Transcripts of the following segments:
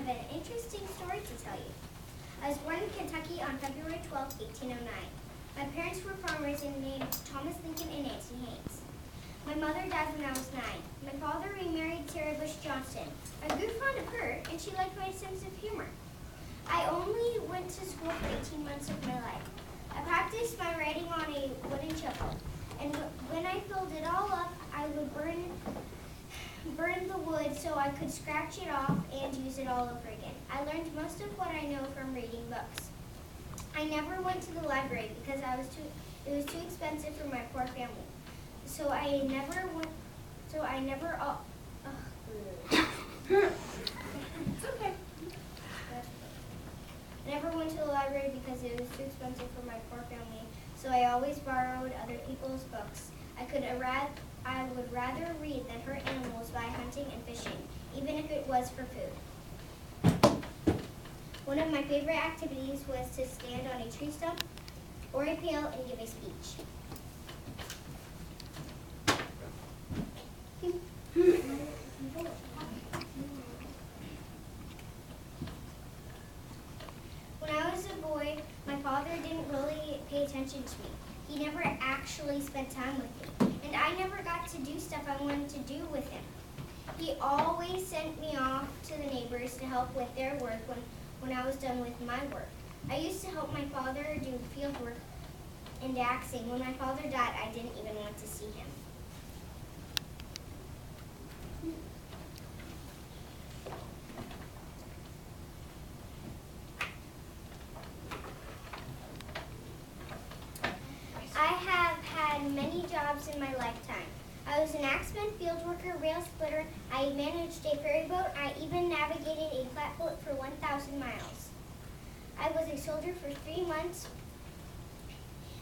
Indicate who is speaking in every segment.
Speaker 1: have an interesting story to tell you. I was born in Kentucky on February 12, 1809. My parents were farmers and named Thomas Lincoln and Nancy Haynes. My mother died when I was 9. My father remarried Sarah Bush Johnston. I grew fond of her, and she liked my sense of humor. I only went to school for 18 months of my life. I practiced my writing on a wooden shovel, and when I filled it all up, I would burn the wood so I could scratch it off and use it all over again. I learned most of what I know from reading books. I never went to the library because it was too expensive for my poor family. So I never It's okay. I never went to the library because it was too expensive for my poor family. So I always borrowed other people's books. I would rather read than hurt animals by hunting and fishing, even if it was for food. One of my favorite activities was to stand on a tree stump or a pail and give a speech. When I was a boy, my father didn't really pay attention to me. He never actually spent time with me, and I never got to do stuff I wanted to do with him. He always sent me off to the neighbors to help with their work when I was done with my work. I used to help my father do field work and axing. When my father died, I didn't even want to see him. I have had many jobs in my lifetime. I was an axeman, field worker, rail splitter. I managed a ferry boat. I even navigated a flatboat for 1,000 miles. I was a soldier for 3 months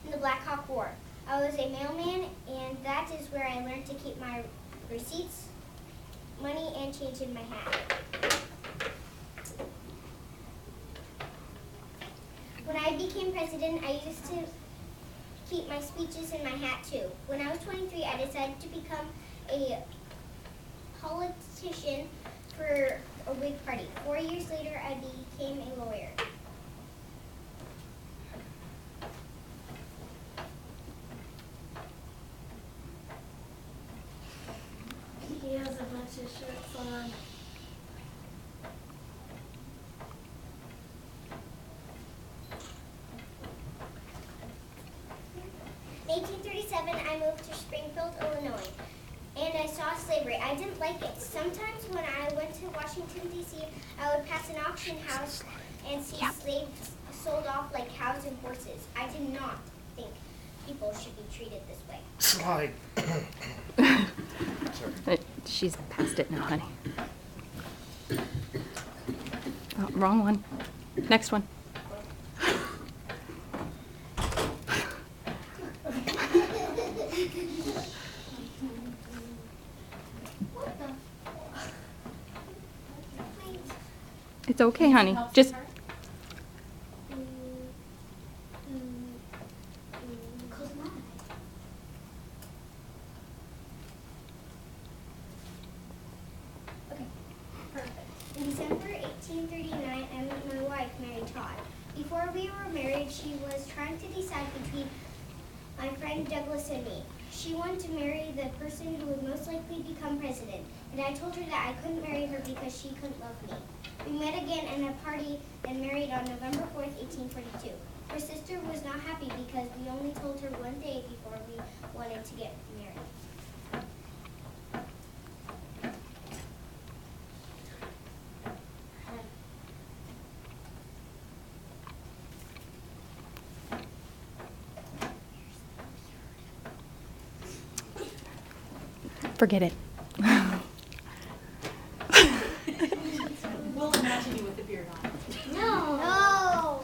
Speaker 1: in the Black Hawk War. I was a mailman, and that is where I learned to keep my receipts, money, and change in my hat. When I became president, I used to keep my speeches in my hat too. When I was 23, I decided to become a politician for a Whig party. 4 years later, I became a lawyer.
Speaker 2: He has a bunch of shirts on.
Speaker 1: In 1837, I moved to Springfield, Illinois, and I saw slavery. I didn't like it. Sometimes when I went to Washington, D.C., I would pass an auction house and see slaves sold off like cows and horses. I did not think people should be treated this way.
Speaker 3: Slide.
Speaker 4: She's past it now, honey. Oh, wrong one. Next one. It's okay, honey. Just
Speaker 1: In December 1839, I met my wife, Mary Todd. Before we were married, she was trying to decide between my friend Douglas and me. She wanted to marry the person who would most likely become president, and I told her that I couldn't marry her because she couldn't love me. We met again at a party and married on November 4th, 1842. Her sister was not happy because we only told her one day before we wanted to get married.
Speaker 4: forget it.
Speaker 2: We'll imagine you with the beard on.
Speaker 1: No.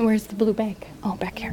Speaker 4: Where's the blue bag? Oh, back here.